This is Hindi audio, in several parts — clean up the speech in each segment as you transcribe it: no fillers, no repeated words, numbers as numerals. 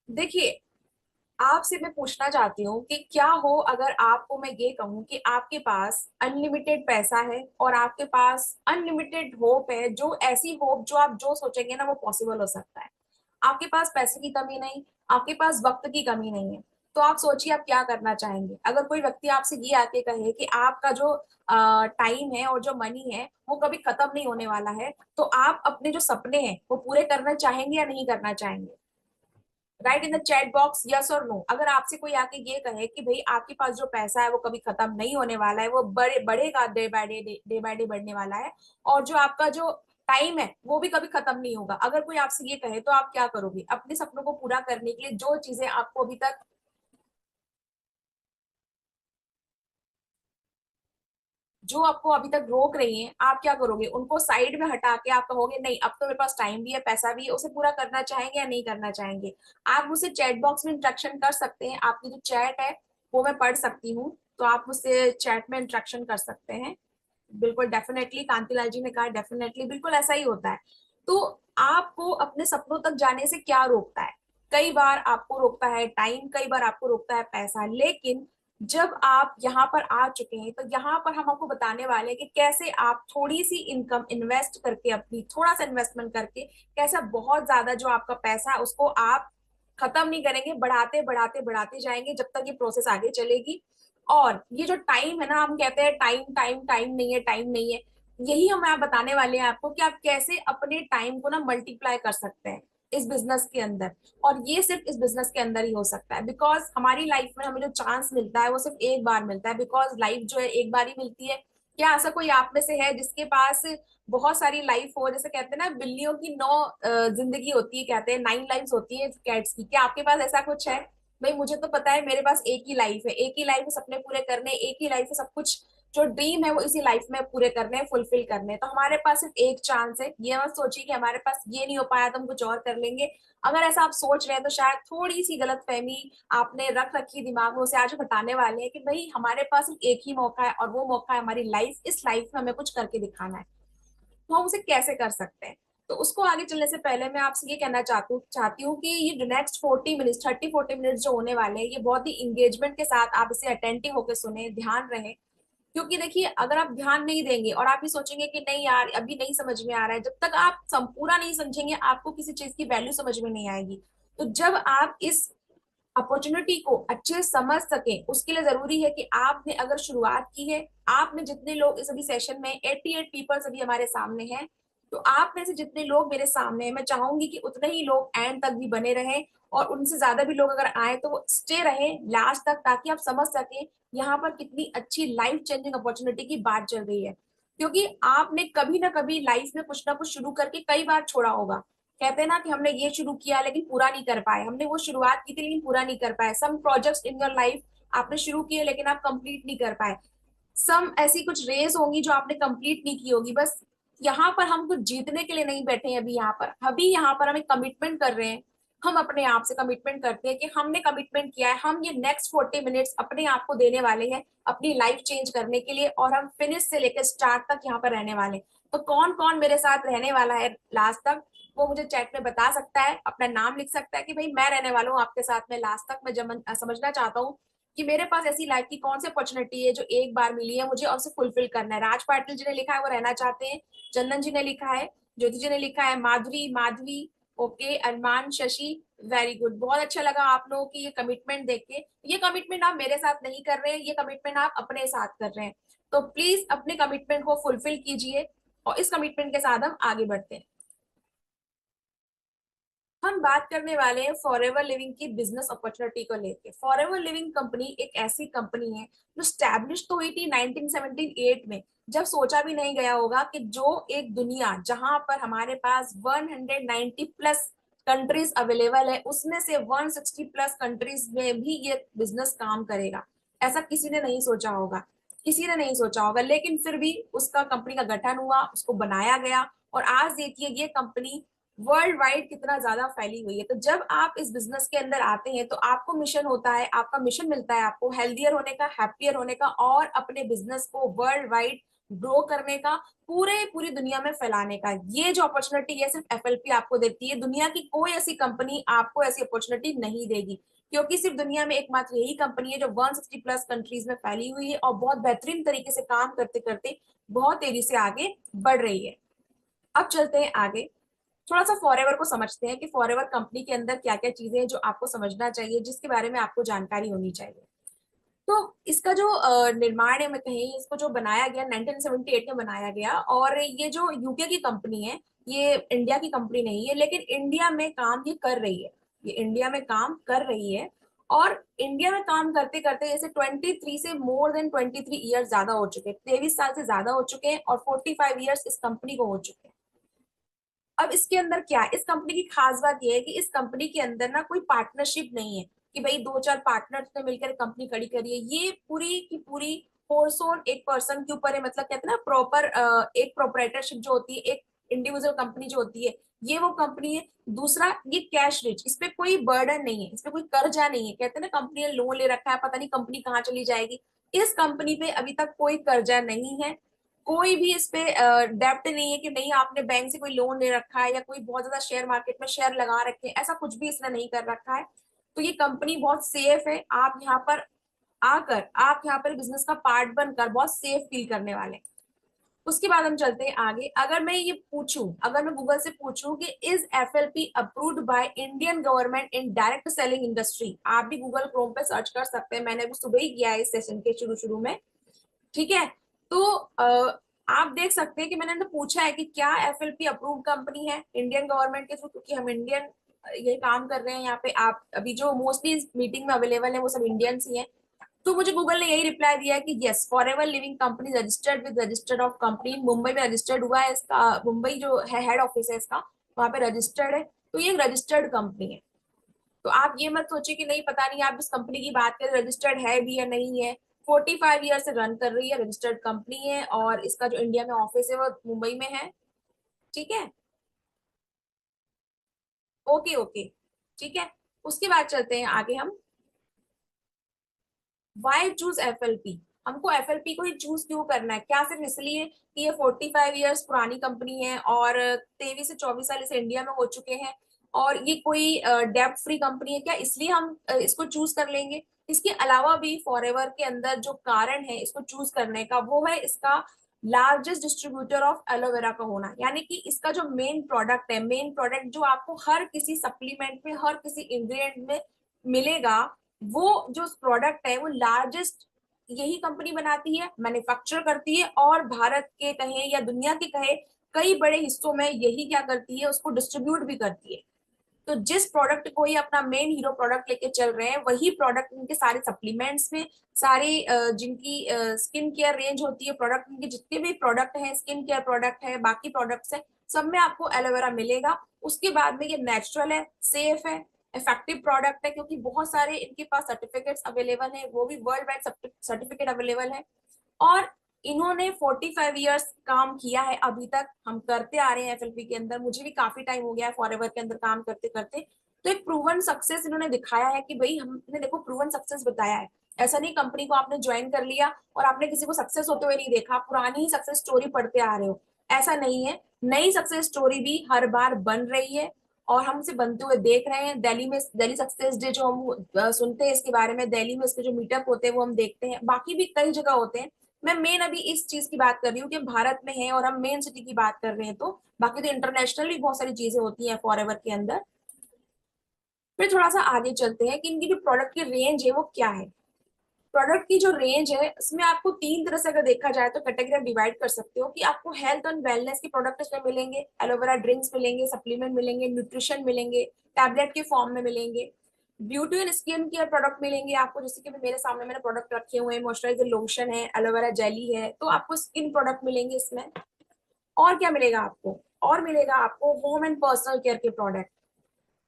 देखिए, आपसे मैं पूछना चाहती हूँ कि क्या हो अगर आपको मैं ये कहूँ कि आपके पास अनलिमिटेड पैसा है और आपके पास अनलिमिटेड होप है, जो ऐसी होप जो आप जो सोचेंगे ना वो पॉसिबल हो सकता है। आपके पास पैसे की कमी नहीं, आपके पास वक्त की कमी नहीं है। तो आप सोचिए आप क्या करना चाहेंगे अगर कोई व्यक्ति आपसे ये आके कहे कि आपका जो टाइम है और जो मनी है वो कभी खत्म नहीं होने वाला है, तो आप अपने जो सपने हैं वो पूरे करना चाहेंगे या नहीं करना चाहेंगे? Right in the chat box, yes और नो। अगर आपसे कोई आके ये कहे कि भाई आपके पास जो पैसा है वो कभी खत्म नहीं होने वाला है, वो बढ़ेगा, डे बाय डे बढ़ने वाला है, और जो आपका जो टाइम है वो भी कभी खत्म नहीं होगा, अगर कोई आपसे ये कहे तो आप क्या करोगे अपने सपनों को पूरा करने के लिए? जो चीजें आपको अभी तक जो आपको अभी तक रोक रही हैं, आप क्या करोगे? उनको साइड में हटा के आप कहोगे नहीं, अब तो मेरे पास टाइम भी है, पैसा भी है, उसे पूरा करना चाहेंगे या नहीं करना चाहेंगे? आप मुझसे चैट बॉक्स में इंटरेक्शन कर सकते हैं, आपकी जो चैट है वो मैं पढ़ सकती हूँ, तो आप मुझसे चैट में इंटरेक्शन कर सकते हैं। बिल्कुल डेफिनेटली, कांतिलाल जी ने कहा डेफिनेटली, बिल्कुल ऐसा ही होता है। तो आपको अपने सपनों तक जाने से क्या रोकता है? कई बार आपको रोकता है टाइम, कई बार आपको रोकता है पैसा, लेकिन जब आप यहाँ पर आ चुके हैं तो यहाँ पर हम आपको बताने वाले हैं कि कैसे आप थोड़ी सी इनकम इन्वेस्ट करके, अपनी थोड़ा सा इन्वेस्टमेंट करके, कैसा बहुत ज्यादा जो आपका पैसा है उसको आप खत्म नहीं करेंगे, बढ़ाते बढ़ाते बढ़ाते जाएंगे जब तक ये प्रोसेस आगे चलेगी। और ये जो टाइम है ना, हम कहते हैं टाइम टाइम टाइम नहीं है, टाइम नहीं है, यही हम आप बताने वाले हैं आपको कि आप कैसे अपने टाइम को ना मल्टीप्लाई कर सकते हैं इस बिजनेस के अंदर। और ये सिर्फ इस बिजनेस के अंदर ही हो सकता है, बिकॉज हमारी लाइफ में हमें जो चांस मिलता है वो सिर्फ एक बार मिलता है, बिकॉज लाइफ जो है एक बार ही मिलती है। क्या ऐसा कोई आप में से है जिसके पास बहुत सारी लाइफ हो? जैसे कहते हैं ना, बिल्लियों की 9 जिंदगी होती है, कहते हैं 9 लाइफ होती है कैट्स की। क्या आपके पास ऐसा कुछ है? भाई मुझे तो पता है मेरे पास एक ही लाइफ है, एक ही लाइफ है सपने पूरे करने, एक ही लाइफ है सब कुछ जो ड्रीम है वो इसी लाइफ में पूरे करने हैं, फुलफिल करने हैं। तो हमारे पास सिर्फ एक चांस है, ये मत सोचिए कि हमारे पास ये नहीं हो पाया तो हम कुछ और कर लेंगे। अगर ऐसा आप सोच रहे हैं तो शायद थोड़ी सी गलत फहमी आपने रख रखी दिमाग में, उसे आज बताने वाले हैं कि भाई हमारे पास सिर्फ एक ही मौका है, और वो मौका है हमारी लाइफ। इस लाइफ में हमें कुछ करके दिखाना है, तो हम उसे कैसे कर सकते हैं? तो उसको आगे चलने से पहले मैं आपसे ये कहना चाहती हूँ कि ये जो नेक्स्ट 40 मिनट्स, 30-40 मिनट्स जो होने वाले हैं, ये बहुत ही इंगेजमेंट के साथ आप इसे अटेंटिव होकर सुने, ध्यान रहे। क्योंकि देखिए, अगर आप ध्यान नहीं देंगे और आप ये सोचेंगे कि नहीं यार अभी नहीं समझ में आ रहा है, जब तक आप पूरा नहीं समझेंगे आपको किसी चीज की वैल्यू समझ में नहीं आएगी। तो जब आप इस अपॉर्चुनिटी को अच्छे से समझ सके, उसके लिए जरूरी है कि आपने अगर शुरुआत की है, आपने जितने लोग इस अभी सेशन में 88 पीपल्स अभी हमारे सामने हैं, तो आप में से जितने लोग मेरे सामने हैं, मैं चाहूंगी कि उतने ही लोग एंड तक भी बने रहें, और उनसे ज्यादा भी लोग अगर आए तो वो स्टे रहे लास्ट तक, ताकि आप समझ सके यहाँ पर कितनी अच्छी लाइफ चेंजिंग अपॉर्चुनिटी की बात चल रही है। क्योंकि आपने कभी ना कभी लाइफ में कुछ ना कुछ शुरू करके कई बार छोड़ा होगा। कहते हैं ना कि हमने ये शुरू किया लेकिन पूरा नहीं कर पाए, हमने वो शुरुआत की थी लेकिन पूरा नहीं कर पाए। Some projects in your life आपने शुरू किए लेकिन आप कंप्लीट नहीं कर पाए। सम ऐसी कुछ रेस होंगी जो आपने कंप्लीट नहीं की होगी। बस यहाँ पर हम कुछ जीतने के लिए नहीं बैठे हैं, अभी यहाँ पर हम एक कमिटमेंट कर रहे हैं। हम अपने आप से कमिटमेंट करते हैं कि हमने कमिटमेंट किया है, हम ये नेक्स्ट 40 मिनट्स अपने आप को देने वाले हैं अपनी लाइफ चेंज करने के लिए, और हम फिनिश से लेकर स्टार्ट तक यहाँ पर रहने वाले हैं। तो कौन कौन मेरे साथ रहने वाला है लास्ट तक, वो मुझे चैट में बता सकता है, अपना नाम लिख सकता है कि भाई मैं रहने वाला हूँ आपके साथ में लास्ट तक। मैं समझना चाहता हूँ कि मेरे पास ऐसी लाइफ की कौन सी अपॉर्चुनिटी है जो एक बार मिली है मुझे और उसे फुलफिल करना है। राज पाटिल जी ने लिखा है वो रहना चाहते हैं, चंदन जी ने लिखा है, ज्योति जी ने लिखा है, माधुरी, माधवी, ओके, अरमान, शशि, वेरी गुड। बहुत अच्छा लगा आप लोगों की ये कमिटमेंट देख के। ये कमिटमेंट आप मेरे साथ नहीं कर रहे हैं, ये कमिटमेंट आप अपने साथ कर रहे हैं। तो प्लीज अपने कमिटमेंट को फुलफिल कीजिए, और इस कमिटमेंट के साथ हम आगे बढ़ते हैं। हम बात करने वाले हैं फॉरएवर लिविंग की बिजनेस अपॉर्चुनिटी को लेके। फॉरएवर लिविंग कंपनी एक ऐसी कंपनी है जो स्टैब्लिश तो हुई थी 1978 में, जब सोचा भी नहीं गया होगा कि जो एक दुनिया जहां पर हमारे पास 190 प्लस कंट्रीज अवेलेबल है, उसमें से 160 प्लस कंट्रीज में भी ये बिजनेस काम करेगा। ऐसा किसी ने नहीं सोचा होगा, किसी ने नहीं सोचा होगा, लेकिन फिर भी उसका कंपनी का गठन हुआ, उसको बनाया गया, और आज देखिए ये कंपनी वर्ल्ड वाइड कितना ज्यादा फैली हुई है। तो जब आप इस बिजनेस के अंदर आते हैं तो आपको मिशन होता है, आपका मिशन मिलता है आपको हेल्थियर होने का, हैप्पियर होने का, और अपने बिजनेस को वर्ल्ड वाइड ग्रो करने का, पूरी दुनिया में फैलाने का। ये जो अपॉर्चुनिटी है सिर्फ एफएलपी आपको देती है, दुनिया की कोई ऐसी कंपनी आपको ऐसी अपॉर्चुनिटी नहीं देगी, क्योंकि सिर्फ दुनिया में एकमात्र यही कंपनी है जो 160 प्लस कंट्रीज में फैली हुई है और बहुत बेहतरीन तरीके से काम करते करते बहुत तेजी से आगे बढ़ रही है। अब चलते हैं आगे, थोड़ा सा फॉरएवर को समझते हैं कि फॉरएवर कंपनी के अंदर क्या क्या चीजें हैं जो आपको समझना चाहिए, जिसके बारे में आपको जानकारी होनी चाहिए। तो इसका जो निर्माण है, मैं कहीं इसको जो बनाया गया 1978 में बनाया गया, और ये जो यूके की कंपनी है, ये इंडिया की कंपनी नहीं है, लेकिन इंडिया में काम ये कर रही है, ये इंडिया में काम कर रही है। और इंडिया में काम करते करते जैसे 23 से मोर देन 23 ईयर्स ज्यादा हो चुके हैं, 23 साल से ज्यादा हो चुके हैं, और 45 ईयर्स इस कंपनी को हो चुके हैं। अब इसके अंदर क्या है, इस कंपनी की खास बात यह है कि इस कंपनी के अंदर ना कोई पार्टनरशिप नहीं है कि भाई दो चार पार्टनर्स ने मिलकर कंपनी खड़ी करी है। ये पूरी की पूरी फोर्स ऑन एक पर्सन के ऊपर है, मतलब कहते हैं ना प्रॉपर एक प्रोपराइटरशिप जो होती है, एक इंडिविजुअल कंपनी जो होती है, ये वो कंपनी है। दूसरा, ये कैश रिच, इस पे कोई बर्डन नहीं है, इस पे कोई कर्जा नहीं है। कहते हैं ना कंपनी ने लोन ले रखा है, पता नहीं कंपनी कहाँ चली जाएगी। इस कंपनी पे अभी तक कोई कर्जा नहीं है, कोई भी इस पे डेप्ट नहीं है कि नहीं आपने बैंक से कोई लोन ले रखा है या कोई बहुत ज्यादा शेयर मार्केट में शेयर लगा रखे हैं, ऐसा कुछ भी इसने नहीं कर रखा है। तो ये कंपनी बहुत सेफ है, आप यहाँ पर आकर, आप यहाँ पर बिजनेस का पार्ट बनकर बहुत सेफ फील करने वाले हैं। उसके बाद हम चलते हैं आगे। अगर मैं ये पूछूं, अगर मैं गूगल से पूछूं कि is FLP approved by Indian government in direct selling industry, आप भी गूगल क्रोम पे सर्च कर सकते हैं, मैंने अभी सुबह ही किया है इस सेशन के शुरू शुरू में। ठीक है, तो आप देख सकते हैं कि मैंने तो पूछा है कि क्या एफएलपी अप्रूव्ड कंपनी है इंडियन गवर्नमेंट के थ्रू, क्योंकि हम इंडियन ये काम कर रहे हैं यहाँ पे। आप अभी जो मोस्टली इस मीटिंग में अवेलेबल है वो सब इंडियंस ही हैं। तो मुझे गूगल ने यही रिप्लाई दिया है कि yes, forever living company registered with registered of company, Mumbai में रजिस्टर्ड हुआ है इसका, मुंबई जो है हेड ऑफिस है इसका, वहां पे रजिस्टर्ड है। तो ये रजिस्टर्ड कंपनी है। तो आप ये मत सोचिए कि नहीं पता नहीं, आप इस कंपनी की बात करें रजिस्टर्ड है भी या नहीं है। 45 ईयर से रन कर रही है, रजिस्टर्ड कंपनी है, और इसका जो इंडिया में ऑफिस है वो मुंबई में है। ठीक है, ओके ओके, ठीक है। उसके बाद चलते हैं आगे हम, वाई चूज एफएलपी, हमको एफएलपी को ही चूज क्यों करना है? क्या सिर्फ इसलिए कि ये 45 ईयर्स पुरानी कंपनी है और 23 से 24 साल इसे इंडिया में हो चुके हैं, और ये कोई डेब्ट फ्री कंपनी है, क्या इसलिए हम इसको चूज कर लेंगे? इसके अलावा भी फॉरएवर के अंदर जो कारण है इसको चूज करने का, वो है इसका लार्जेस्ट डिस्ट्रीब्यूटर ऑफ एलोवेरा का होना। यानी कि इसका जो मेन प्रोडक्ट है, मेन प्रोडक्ट जो आपको हर किसी सप्लीमेंट में, हर किसी इंग्रेडिएंट में मिलेगा, वो जो प्रोडक्ट है वो लार्जेस्ट यही कंपनी बनाती है, मैन्युफैक्चर करती है, और भारत के कहे या दुनिया के कहे कई बड़े हिस्सों में यही क्या करती है, उसको डिस्ट्रीब्यूट भी करती है। तो जिस प्रोडक्ट को ये अपना मेन हीरो प्रोडक्ट लेके चल रहे हैं, वही प्रोडक्ट इनके सारे सप्लीमेंट्स में, सारी जिनकी स्किन केयर रेंज होती है, प्रोडक्ट इनके जितने भी प्रोडक्ट हैं, स्किन केयर प्रोडक्ट है, बाकी प्रोडक्ट्स है, सब में आपको एलोवेरा मिलेगा। उसके बाद में ये नेचुरल है, सेफ है, इफेक्टिव प्रोडक्ट है, क्योंकि बहुत सारे इनके पास सर्टिफिकेट्स अवेलेबल है, वो भी वर्ल्ड वाइड सर्टिफिकेट अवेलेबल है। और इन्होंने 45 ईयर्स काम किया है, अभी तक हम करते आ रहे हैं एफएलपी के अंदर, मुझे भी काफी टाइम हो गया है फॉरएवर के अंदर काम करते करते। तो एक प्रूवन सक्सेस इन्होंने दिखाया है कि भाई हमने देखो प्रूवन सक्सेस बताया है। ऐसा नहीं कंपनी को आपने ज्वाइन कर लिया और आपने किसी को सक्सेस होते हुए नहीं देखा, पुरानी ही सक्सेस स्टोरी पढ़ते आ रहे हो, ऐसा नहीं है। नई सक्सेस स्टोरी भी हर बार बन रही है और हम इसे बनते हुए देख रहे हैं। दिल्ली में दिल्ली सक्सेस डे जो हम सुनते हैं इसके बारे में, दिल्ली में इसके जो मीटअप होते हैं वो हम देखते हैं, बाकी भी कई जगह होते हैं। मैं मेन अभी इस चीज की बात कर रही हूँ कि भारत में है और हम मेन सिटी की बात कर रहे हैं, तो बाकी तो इंटरनेशनल भी बहुत सारी चीजें होती हैं फॉरएवर के अंदर। फिर थोड़ा सा आगे चलते हैं कि इनकी जो प्रोडक्ट की रेंज है वो क्या है। प्रोडक्ट की जो रेंज है इसमें आपको तीन तरह से अगर देखा जाए तो कैटेगरी डिवाइड कर सकते हो, कि आपको हेल्थ एंड वेलनेस के प्रोडक्ट इसमें मिलेंगे, एलोवेरा ड्रिंक्स मिलेंगे, सप्लीमेंट मिलेंगे, न्यूट्रिशन मिलेंगे, टैबलेट के फॉर्म में मिलेंगे, beauty and skin care product मिलेंगे आपको, जैसे कि मेरे सामने मैंने प्रोडक्ट रखे हुए हैं, मॉइस्चराइजर लोशन है, एलोवेरा जेली है, तो आपको स्किन प्रोडक्ट मिलेंगे इसमें। और क्या मिलेगा आपको? और मिलेगा आपको होम एंड पर्सनल केयर के प्रोडक्ट।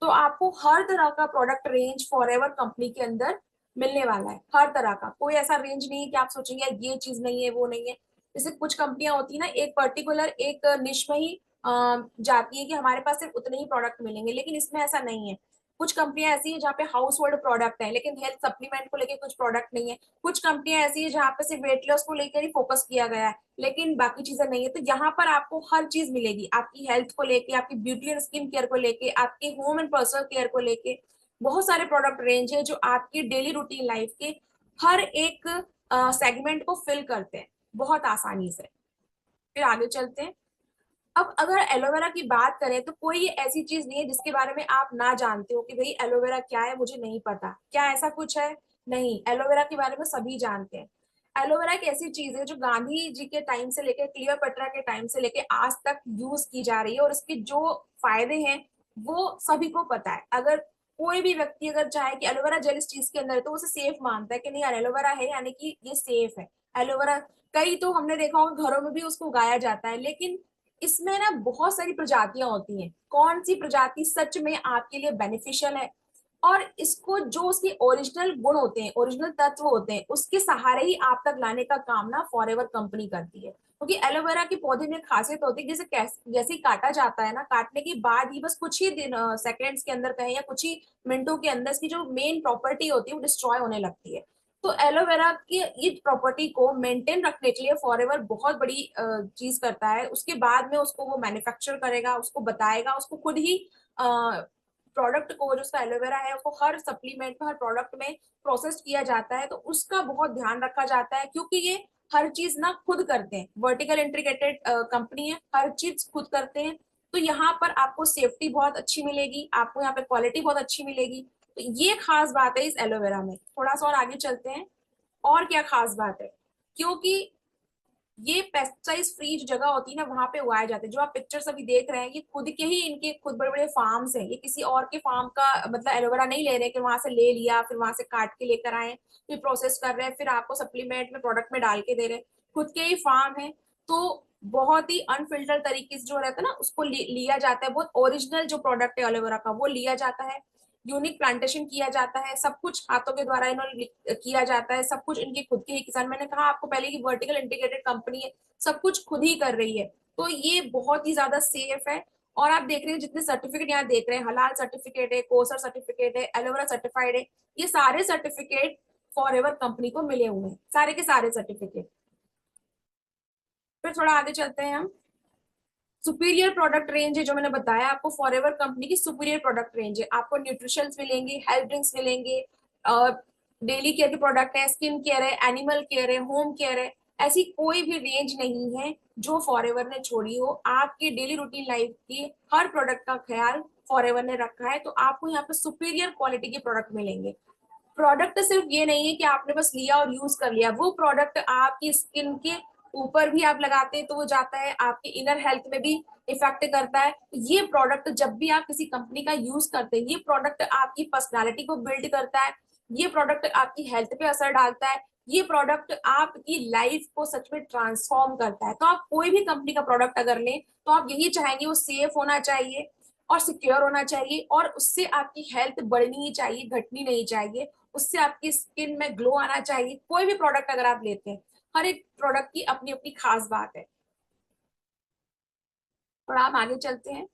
तो आपको हर तरह का प्रोडक्ट रेंज फॉरएवर कंपनी के अंदर मिलने वाला है, हर तरह का। कोई ऐसा रेंज नहीं है कि आप सोचेंगे ये चीज नहीं है, वो नहीं है। जैसे कुछ कंपनियां होती है ना, एक पर्टिकुलर एक निश में ही जाती है कि हमारे पास सिर्फ उतने ही प्रोडक्ट मिलेंगे, लेकिन इसमें ऐसा नहीं है। कुछ कंपनियां ऐसी है जहाँ पे हाउस होल्ड प्रोडक्ट है लेकिन हेल्थ सप्लीमेंट को लेके कुछ प्रोडक्ट नहीं है। कुछ कंपनियां ऐसी है जहाँ पे सिर्फ वेट लॉस को लेकर ही फोकस किया गया है लेकिन बाकी चीजें नहीं है। तो यहाँ पर आपको हर चीज मिलेगी, आपकी हेल्थ को लेके, आपकी ब्यूटी एंड स्किन केयर को लेके, आपके होम एंड पर्सनल केयर को लेके बहुत सारे प्रोडक्ट रेंज है जो आपकी डेली रूटीन लाइफ के हर एक सेगमेंट को फिल करते हैं बहुत आसानी से। फिर आगे चलते हैं। अब अगर एलोवेरा की बात करें तो कोई ऐसी चीज नहीं है जिसके बारे में आप ना जानते हो कि भाई एलोवेरा क्या है, मुझे नहीं पता, क्या ऐसा कुछ है? नहीं, एलोवेरा के बारे में सभी जानते हैं। एलोवेरा एक ऐसी चीज है जो गांधी जी के टाइम से लेकर क्लियोपेट्रा के टाइम से लेकर आज तक यूज की जा रही है और इसके जो फायदे हैं वो सभी को पता है। अगर कोई भी व्यक्ति अगर चाहे कि एलोवेरा जेल इस चीज के अंदर है तो उसे सेफ मानता है कि नहीं यार एलोवेरा है यानी कि ये सेफ है। एलोवेरा कई तो हमने देखा होगा घरों में भी उसको उगाया जाता है, लेकिन इसमें ना बहुत सारी प्रजातियां होती हैं। कौन सी प्रजाति सच में आपके लिए बेनिफिशियल है और इसको जो उसके ओरिजिनल गुण होते हैं, ओरिजिनल तत्व होते हैं, उसके सहारे ही आप तक लाने का काम ना फॉरएवर कंपनी करती है। क्योंकि एलोवेरा के पौधे में खासियत होती है, जैसे जैसे ही काटा जाता है ना, काटने के बाद ही बस कुछ ही दिन सेकेंड्स के अंदर कहें या कुछ ही मिनटों के अंदर इसकी जो मेन प्रॉपर्टी होती है वो डिस्ट्रॉय होने लगती है। तो एलोवेरा की ये प्रॉपर्टी को मेंटेन रखने के लिए फॉरएवर बहुत बड़ी चीज करता है। उसके बाद में उसको वो मैन्युफैक्चर करेगा, उसको बताएगा, उसको खुद ही प्रोडक्ट को जो उसका एलोवेरा है उसको हर सप्लीमेंट में, हर प्रोडक्ट में प्रोसेस किया जाता है। तो उसका बहुत ध्यान रखा जाता है क्योंकि ये हर चीज ना खुद करते हैं, वर्टिकल इंटीग्रेटेड कंपनी है, हर चीज खुद करते हैं। तो यहाँ पर आपको सेफ्टी बहुत अच्छी मिलेगी, आपको यहाँ पे क्वालिटी बहुत अच्छी मिलेगी। तो ये खास बात है इस एलोवेरा में। थोड़ा सा और आगे चलते हैं, और क्या खास बात है। क्योंकि ये पेस्टिसाइड फ्री जो जगह होती है ना वहां पे उगाए जाते हैं। जो आप पिक्चर्स अभी देख रहे हैं ये खुद के ही, इनके खुद बड़े बड़े फार्म्स हैं। ये किसी और के फार्म का मतलब एलोवेरा नहीं ले रहे कि वहां से ले लिया फिर वहां से काट के लेकर आए, फिर प्रोसेस कर रहे हैं, फिर आपको सप्लीमेंट में प्रोडक्ट में डाल के दे रहे हैं। खुद के ही फार्म है। तो बहुत ही अनफिल्टर तरीके से जो रहता है ना उसको लिया जाता है, बहुत ओरिजिनल जो प्रोडक्ट है एलोवेरा का वो लिया जाता है। यूनिक प्लांटेशन किया जाता है, सब कुछ हाथों के द्वारा इन्होंने किया जाता है। सब कुछ इनके खुद के ही किसान, मैंने कहा आपको पहले की वर्टिकल इंटीग्रेटेड कंपनी है, सब कुछ खुद ही कर रही है। तो ये बहुत ही ज्यादा सेफ है। और आप देख रहे हैं जितने सर्टिफिकेट यहाँ देख रहे हैं, हलाल सर्टिफिकेट है, कोसर सर्टिफिकेट है, एलोवेरा सर्टिफाइड है, ये सारे सर्टिफिकेट फॉरएवर कंपनी को मिले हुए हैं, सारे के सारे सर्टिफिकेट। फिर थोड़ा आगे चलते हैं हम। सुपीरियर प्रोडक्ट रेंज है जो मैंने बताया आपको, फॉरएवर कंपनी की सुपीरियर प्रोडक्ट रेंज है। आपको न्यूट्रिशंस मिलेंगे, हेल्थ ड्रिंक्स मिलेंगे, डेली केयर के प्रोडक्ट है, स्किन केयर है, एनिमल केयर है, होम केयर है। ऐसी कोई भी रेंज नहीं है जो फॉरएवर ने छोड़ी हो। आपकी डेली रूटीन लाइफ की हर प्रोडक्ट का ख्याल फॉरएवर ने रखा है। तो आपको यहाँ पे सुपीरियर क्वालिटी के प्रोडक्ट मिलेंगे। प्रोडक्ट सिर्फ ये नहीं है कि आपने बस लिया और यूज कर लिया, वो प्रोडक्ट आपकी स्किन के ऊपर भी आप लगाते हैं तो वो जाता है, आपकी इनर हेल्थ में भी इफेक्ट करता है। ये प्रोडक्ट जब भी आप किसी कंपनी का यूज करते हैं, ये प्रोडक्ट आपकी पर्सनालिटी को बिल्ड करता है, ये प्रोडक्ट आपकी हेल्थ पे असर डालता है, ये प्रोडक्ट आपकी लाइफ को सच में ट्रांसफॉर्म करता है। तो आप कोई भी कंपनी का प्रोडक्ट अगर लें तो आप यही चाहेंगे वो सेफ होना चाहिए और सिक्योर होना चाहिए, और उससे आपकी हेल्थ बढ़नी ही चाहिए, घटनी नहीं चाहिए। उससे आपकी स्किन में ग्लो आना चाहिए। कोई भी प्रोडक्ट अगर आप लेते हैं, हर एक प्रोडक्ट की अपनी अपनी खास बात है। और आप आगे चलते हैं।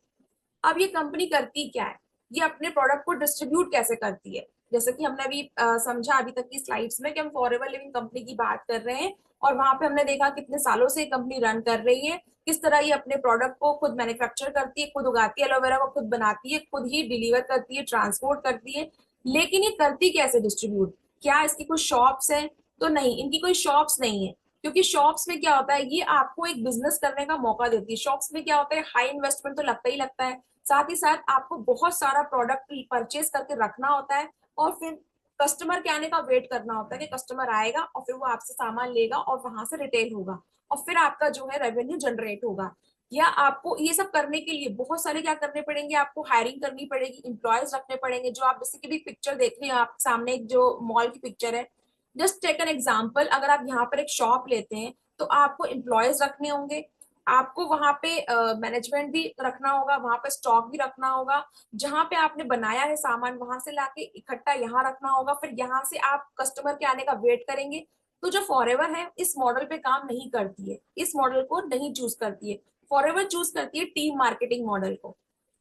अब ये कंपनी करती क्या है, ये अपने प्रोडक्ट को डिस्ट्रीब्यूट कैसे करती है। जैसे कि हमने अभी समझा अभी तक की स्लाइड्स में कि हम फॉरएवर लिविंग कंपनी की बात कर रहे हैं, और वहां पे हमने देखा कितने सालों से कंपनी रन कर रही है, किस तरह ये अपने प्रोडक्ट को खुद मैन्युफैक्चर करती है, खुद उगाती है, एलोवेरा को खुद बनाती है, खुद ही डिलीवर करती है, ट्रांसपोर्ट करती है। लेकिन ये करती कैसे डिस्ट्रीब्यूट, क्या इसकी कोई शॉप्स है? तो नहीं, इनकी कोई शॉप्स नहीं है। क्योंकि शॉप्स में क्या होता है, ये आपको एक बिजनेस करने का मौका देती है। शॉप्स में क्या होता है, हाई इन्वेस्टमेंट तो लगता ही लगता है, साथ ही साथ आपको बहुत सारा प्रोडक्ट परचेज करके रखना होता है, और फिर कस्टमर के आने का वेट करना होता है कि कस्टमर आएगा और फिर वो आपसे सामान लेगा और वहां से रिटेल होगा, और फिर आपका जो है रेवेन्यू जनरेट होगा। या आपको ये सब करने के लिए बहुत सारे क्या करने पड़ेंगे, आपको हायरिंग करनी पड़ेगी, इंप्लॉयज रखने पड़ेंगे। जो आप जैसे कि भी पिक्चर देख रहे हैं आप सामने, एक जो मॉल की पिक्चर है, जस्ट टेक एन एग्जाम्पल। अगर आप यहाँ पर एक शॉप लेते हैं तो आपको एम्प्लॉयज रखने होंगे, आपको वहां पे मैनेजमेंट भी रखना होगा, वहां पे स्टॉक भी रखना होगा, जहां पे आपने बनाया है सामान वहां से लाके इकट्ठा यहाँ रखना होगा, फिर यहाँ से आप कस्टमर के आने का वेट करेंगे। तो जो फॉरएवर है इस मॉडल पे काम नहीं करती है, इस मॉडल को नहीं चूज करती है। फॉरएवर चूज करती है टीम मार्केटिंग मॉडल को।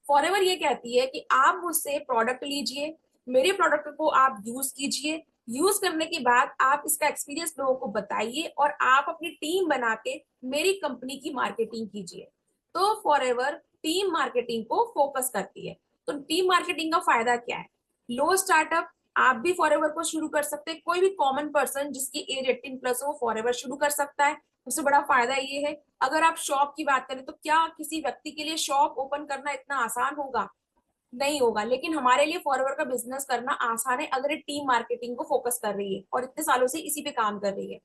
फॉरएवर ये कहती है कि आप मुझसे प्रोडक्ट लीजिए, मेरे प्रोडक्ट को आप यूज कीजिए, यूज करने के बाद आप इसका एक्सपीरियंस लोगों को बताइए और आप अपनी टीम बना के मेरी कंपनी की मार्केटिंग कीजिए। तो फॉरएवर टीम मार्केटिंग को फोकस करती है। तो टीम मार्केटिंग का फायदा क्या है? लो स्टार्टअप, आप भी फॉरएवर को शुरू कर सकते हैं। कोई भी कॉमन पर्सन जिसकी एज 18+ हो फॉरएवर शुरू कर सकता है। उससे बड़ा फायदा ये है, अगर आप शॉप की बात करें तो क्या किसी व्यक्ति के लिए शॉप ओपन करना इतना आसान होगा? नहीं होगा। लेकिन हमारे लिए फॉरएवर का बिजनेस करना आसान है अगर ये टीम मार्केटिंग को फोकस कर रही है और इतने सालों से इसी पे काम कर रही है।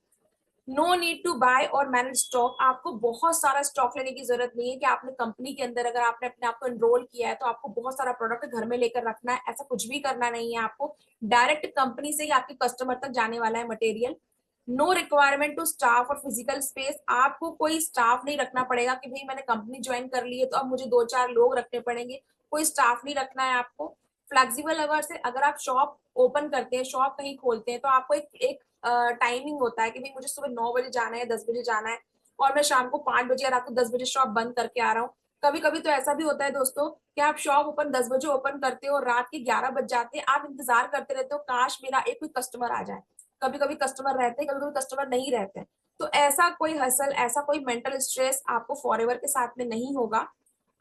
नो नीड टू बाय और मैनेज स्टॉक, आपको बहुत सारा स्टॉक लेने की जरूरत नहीं है कि आपने कंपनी के अंदर अगर आपने अपने आप को एनरोल किया है तो आपको बहुत सारा प्रोडक्ट घर में लेकर रखना है, ऐसा कुछ भी करना नहीं है आपको। डायरेक्ट कंपनी से ही आपके कस्टमर तक जाने वाला है material. No requirement to staff और फिजिकल स्पेस, आपको कोई स्टाफ नहीं रखना पड़ेगा कि भाई मैंने कंपनी ज्वाइन कर ली है तो अब मुझे 2-4 लोग रखने पड़ेंगे, कोई स्टाफ नहीं रखना है आपको। फ्लेक्सिबल अवर्स है, अगर आप शॉप ओपन करते हैं, शॉप कहीं खोलते हैं तो आपको एक टाइमिंग होता है कि भाई मुझे सुबह 9 बजे जाना है, 10 बजे जाना है और मैं शाम को 5 बजे या रात को 10 बजे शॉप बंद करके आ रहा हूँ। कभी कभी तो ऐसा भी होता है दोस्तों कि आप शॉप ओपन 10 बजे ओपन करते हो और रात के 11 बज जाते हैं, आप इंतजार करते रहते हो काश मेरा एक कोई कस्टमर आ जाए। कभी कभी कस्टमर रहते हैं, कभी कभी कस्टमर नहीं रहते हैं। तो ऐसा कोई हसल, ऐसा कोई मेंटल स्ट्रेस आपको फॉरएवर के साथ में नहीं होगा।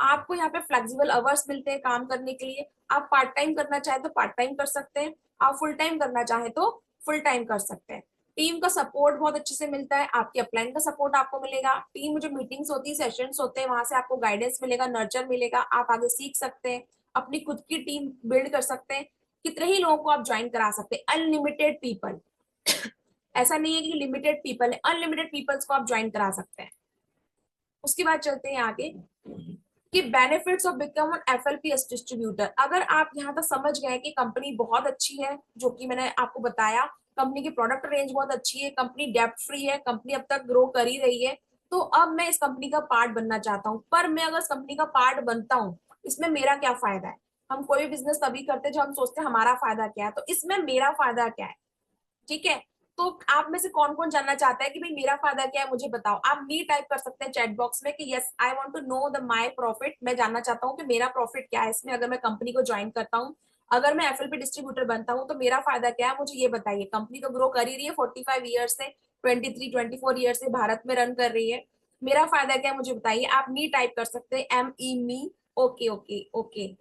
आपको यहाँ पे फ्लेक्सिबल अवर्स मिलते हैं काम करने के लिए। आप पार्ट टाइम करना चाहे तो पार्ट टाइम कर सकते हैं, आप फुल टाइम करना चाहे तो फुल टाइम कर सकते हैं। टीम का सपोर्ट बहुत अच्छे से मिलता है, आपके अपलाइन का सपोर्ट आपको मिलेगा। टीम में जो मीटिंग्स होती है, सेशंस होते हैं, वहां से आपको गाइडेंस मिलेगा, नर्चर मिलेगा, आप आगे सीख सकते हैं, अपनी खुद की टीम बिल्ड कर सकते हैं। कितने ही लोगों को आप ज्वाइन करा सकते हैं, अनलिमिटेड पीपल। ऐसा नहीं है कि लिमिटेड पीपल है, अनलिमिटेड पीपल्स को आप ज्वाइन करा सकते हैं। उसके बाद चलते हैं आगे कि benefits of become an FLPS distributor. अगर आप यहाँ तक समझ गए कि कंपनी बहुत अच्छी है, जो कि मैंने आपको बताया, कंपनी की प्रोडक्ट रेंज बहुत अच्छी है, कंपनी डेप्ट फ्री है, कंपनी अब तक ग्रो कर ही रही है, तो अब मैं इस कंपनी का पार्ट बनना चाहता हूँ। पर मैं अगर इस कंपनी का पार्ट बनता हूँ, इसमें मेरा क्या फायदा है? हम कोई भी बिजनेस तभी करते हैं जब हम सोचते हैं हमारा फायदा क्या है, तो इसमें मेरा फायदा क्या है? ठीक है। तो आप में से कौन कौन जानना चाहता है कि भाई मेरा फायदा क्या है, मुझे बताओ। आप मी टाइप कर सकते हैं चैट बॉक्स में कि yes I want to know the my profit, मैं जानना चाहता हूँ कि मेरा प्रॉफिट क्या है इसमें अगर मैं कंपनी को ज्वाइन करता हूँ, अगर मैं एफएलपी डिस्ट्रीब्यूटर बनता हूँ तो मेरा फायदा क्या है, मुझे ये बताइए। कंपनी तो ग्रो कर ही रही है 45 ईयर्स से, 23-24 ईयर से भारत में रन कर रही है, मेरा फायदा क्या है मुझे बताइए। आप मी टाइप कर सकते हैं, मी। ओके ओके ओके,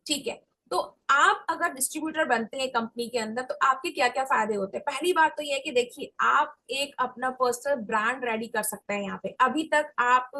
ठीक है। तो आप अगर डिस्ट्रीब्यूटर बनते हैं कंपनी के अंदर तो आपके क्या क्या फायदे होते हैं? पहली बात तो ये है कि देखिए आप एक अपना पर्सनल ब्रांड रेडी कर सकते हैं। यहाँ पे अभी तक आप,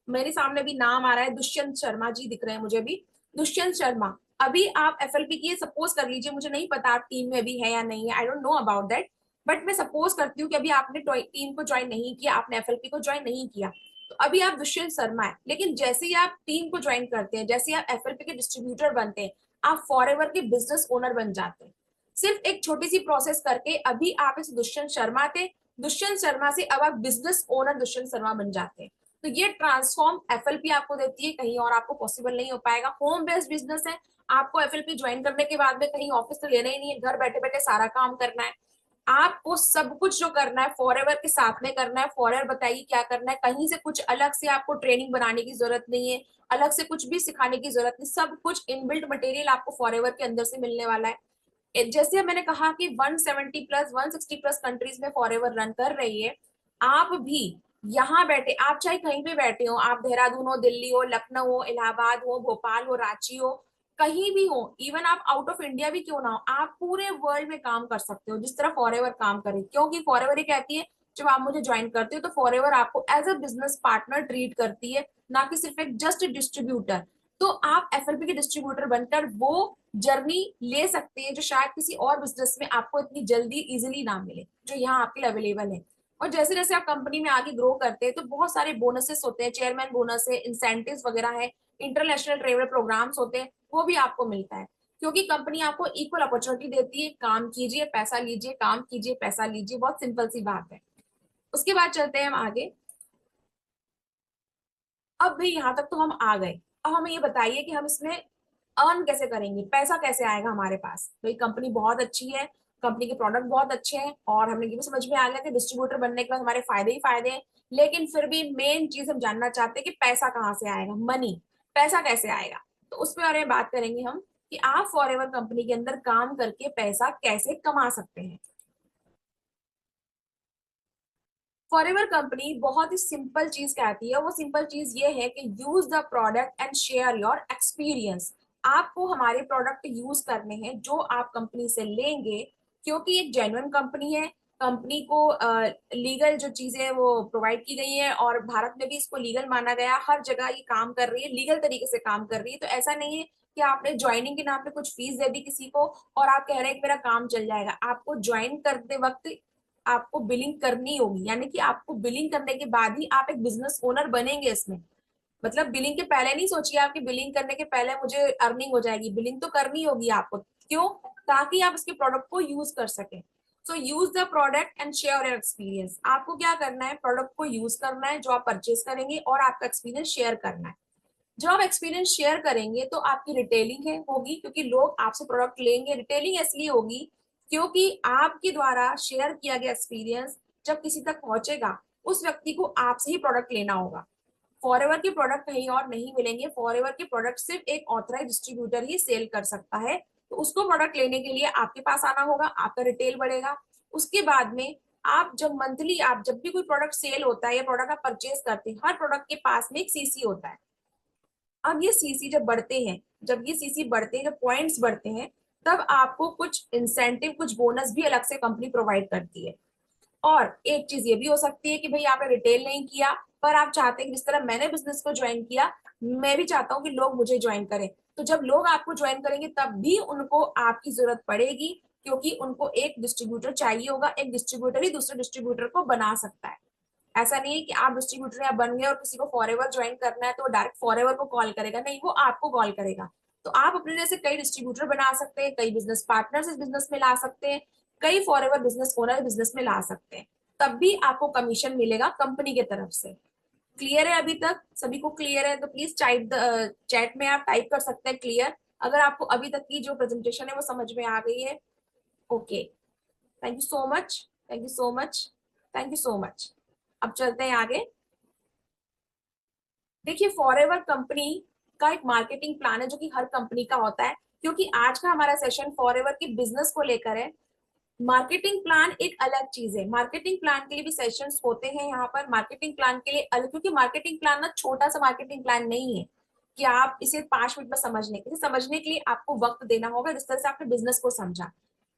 मेरे सामने भी नाम आ रहा है, दुष्यंत शर्मा जी दिख रहे हैं मुझे भी, दुष्यंत शर्मा। अभी आप एफएलपी की, सपोज कर लीजिए, मुझे नहीं पता आप टीम में भी है या नहीं है, I don't know about that, but मैं सपोज करती हूँ कि अभी आपने टीम को ज्वाइन नहीं किया, आपने एफएलपी को ज्वाइन नहीं किया, तो अभी आप दुष्यंत शर्मा है। लेकिन जैसे ही आप टीम को ज्वाइन करते हैं, जैसे ही आप एफएलपी के डिस्ट्रीब्यूटर बनते हैं, आप फॉरएवर के बिजनेस ओनर बन जाते हैं। सिर्फ एक छोटी सी प्रोसेस करके अभी आप इस दुष्यंत शर्मा थे, दुष्यंत शर्मा से अब आप बिजनेस ओनर दुष्यंत शर्मा बन जाते हैं। तो ये ट्रांसफॉर्म एफएलपी आपको देती है, कहीं और आपको पॉसिबल नहीं हो पाएगा। होम बेस्ड बिजनेस है, आपको एफएलपी ज्वाइन करने के बाद में कहीं ऑफिस तो लेना ही नहीं है, घर बैठे बैठे सारा काम करना है। आपको सब कुछ जो करना है फॉरएवर के साथ में करना है। फॉरएवर बताइए क्या करना है, कहीं से कुछ अलग से आपको ट्रेनिंग बनाने की जरूरत नहीं है, अलग से कुछ भी सिखाने की जरूरत नहीं, सब कुछ इनबिल्ट मटेरियल आपको फॉरएवर के अंदर से मिलने वाला है। जैसे मैंने कहा कि 170+ 160+ कंट्रीज में फॉरएवर रन कर रही है, आप भी यहाँ बैठे, आप चाहे कहीं भी बैठे हो, आप देहरादून हो, दिल्ली हो, लखनऊ हो, इलाहाबाद हो, भोपाल हो, रांची हो, कहीं भी हो, इवन आप आउट ऑफ इंडिया भी क्यों ना हो, आप पूरे वर्ल्ड में काम कर सकते हो जिस तरह फॉरएवर काम करे। क्योंकि फॉरएवर ही कहती है जब आप मुझे ज्वाइन करते हो तो फॉरएवर आपको as a business partner treat करती है, ना कि सिर्फ एक जस्ट डिस्ट्रीब्यूटर। तो आप एफएलपी के डिस्ट्रीब्यूटर बनकर वो जर्नी ले सकते हैं जो शायद किसी और बिजनेस में आपको इतनी जल्दी इजिली ना मिले, जो यहाँ आपके लिए अवेलेबल है। और जैसे जैसे आप कंपनी में आगे ग्रो करते हैं तो बहुत सारे बोनसेस होते हैं, चेयरमैन बोनस है, इंसेंटिव्स वगैरह है, इंटरनेशनल ट्रेवल प्रोग्राम्स होते हैं, वो भी आपको मिलता है। क्योंकि कंपनी आपको इक्वल अपॉर्चुनिटी देती है, काम कीजिए पैसा लीजिए, काम कीजिए पैसा लीजिए, बहुत सिंपल सी बात है। उसके बाद चलते हैं हम आगे। अब भाई यहाँ तक तो हम आ गए, अब हमें ये बताइए कि हम इसमें अर्न कैसे करेंगे, पैसा कैसे आएगा हमारे पास। भाई कंपनी बहुत अच्छी है, कंपनी के प्रोडक्ट बहुत अच्छे हैं और हमने ये भी समझ में आ गया कि डिस्ट्रीब्यूटर बनने के बाद हमारे फायदे ही फायदे हैं। लेकिन फिर भी मेन चीज हम जानना चाहते हैं कि पैसा कहाँ से आएगा, मनी, पैसा कैसे आएगा। तो उस बारे में बात करेंगे हम कि आप फॉरएवर कंपनी के अंदर काम करके पैसा कैसे कमा सकते हैं। फॉरएवर कंपनी बहुत ही सिंपल चीज कहती है, वो सिंपल चीज ये है कि use the product and share your experience. आपको हमारे प्रोडक्ट यूज करने हैं जो आप कंपनी से लेंगे, क्योंकि एक जेन्युइन कंपनी है। कंपनी को लीगल जो चीजें वो प्रोवाइड की गई है, और भारत में भी इसको लीगल माना गया, हर जगह ये काम कर रही है, लीगल तरीके से काम कर रही है। तो ऐसा नहीं है कि आपने ज्वाइनिंग के नाम पे कुछ फीस दे दी किसी को और आप कह रहे हैं कि मेरा काम चल जाएगा। आपको ज्वाइन करते वक्त आपको बिलिंग करनी होगी, यानी कि आपको बिलिंग करने के बाद ही आप एक बिजनेस ओनर बनेंगे इसमें। मतलब बिलिंग के पहले नहीं सोचिए आपकी बिलिंग करने के पहले मुझे अर्निंग हो जाएगी, बिलिंग तो करनी होगी आपको। क्यों? ताकि आप इसके प्रोडक्ट को यूज कर सकें। So use the product and share your experience. आपको क्या करना है, प्रोडक्ट को यूज करना है जो आप परचेज करेंगे, और आपका एक्सपीरियंस शेयर करना है। जब आप एक्सपीरियंस शेयर करेंगे तो आपकी रिटेलिंग है होगी, क्योंकि लोग आपसे प्रोडक्ट लेंगे। रिटेलिंग इसलिए होगी क्योंकि आपके द्वारा शेयर किया गया एक्सपीरियंस जब किसी तक पहुंचेगा, उस व्यक्ति को आपसे ही प्रोडक्ट लेना होगा। फॉरएवर के प्रोडक्ट कहीं और नहीं मिलेंगे। फॉरएवर के प्रोडक्ट सिर्फ एक ऑथराइज डिस्ट्रीब्यूटर ही सेल कर सकता है। तो उसको प्रोडक्ट लेने के लिए आपके पास आना होगा, आपका रिटेल बढ़ेगा। उसके बाद में आप जब मंथली, आप जब भी कोई प्रोडक्ट सेल होता है या प्रोडक्ट आप परचेज करते हैं, हर प्रोडक्ट के पास में एक सीसी होता है। अब ये सीसी जब बढ़ते हैं, जब ये सीसी बढ़ते हैं, जब पॉइंट्स बढ़ते हैं, तब आपको कुछ इंसेंटिव, कुछ बोनस भी अलग से कंपनी प्रोवाइड करती है। और एक चीज ये भी हो सकती है कि भाई आपने रिटेल नहीं किया, पर आप चाहते हैं कि जिस तरह मैंने बिजनेस को ज्वाइन किया, मैं भी चाहता हूँ कि लोग मुझे ज्वाइन करें। तो जब लोग आपको ज्वाइन करेंगे तब भी उनको आपकी जरूरत पड़ेगी, क्योंकि उनको एक डिस्ट्रीब्यूटर चाहिए होगा। एक डिस्ट्रीब्यूटर ही दूसरे डिस्ट्रीब्यूटर को बना सकता है। ऐसा नहीं है कि आप डिस्ट्रीब्यूटर या बन गए और किसी को फॉरएवर ज्वाइन करना है तो डायरेक्ट फॉरएवर को कॉल करेगा, नहीं, वो आपको कॉल करेगा। तो आप अपने जैसे कई डिस्ट्रीब्यूटर बना सकते हैं, कई बिजनेस पार्टनर्स इस बिजनेस में ला सकते हैं, कई फॉरएवर बिजनेस ओनर बिजनेस में ला सकते हैं। तब भी आपको कमीशन मिलेगा कंपनी के तरफ से। क्लियर है? अभी तक सभी को क्लियर है? तो प्लीज चैट में आप टाइप कर सकते हैं क्लियर, अगर आपको अभी तक की जो प्रेजेंटेशन है वो समझ में आ गई है। Okay, thank you so much, thank you so much, thank you so much. अब चलते हैं आगे। देखिए, फॉरएवर कंपनी का एक मार्केटिंग प्लान है जो कि हर कंपनी का होता है। क्योंकि आज का हमारा सेशन फॉरएवर की बिजनेस को लेकर है, मार्केटिंग प्लान एक अलग चीज है। मार्केटिंग प्लान के लिए भी सेशंस होते हैं यहाँ पर। मार्केटिंग प्लान के लिए अलग, क्योंकि मार्केटिंग प्लान ना छोटा सा मार्केटिंग प्लान नहीं है कि आप इसे 5 मिनट में समझने के लिए आपको वक्त देना होगा, जिस तरह से आपने बिजनेस को समझा।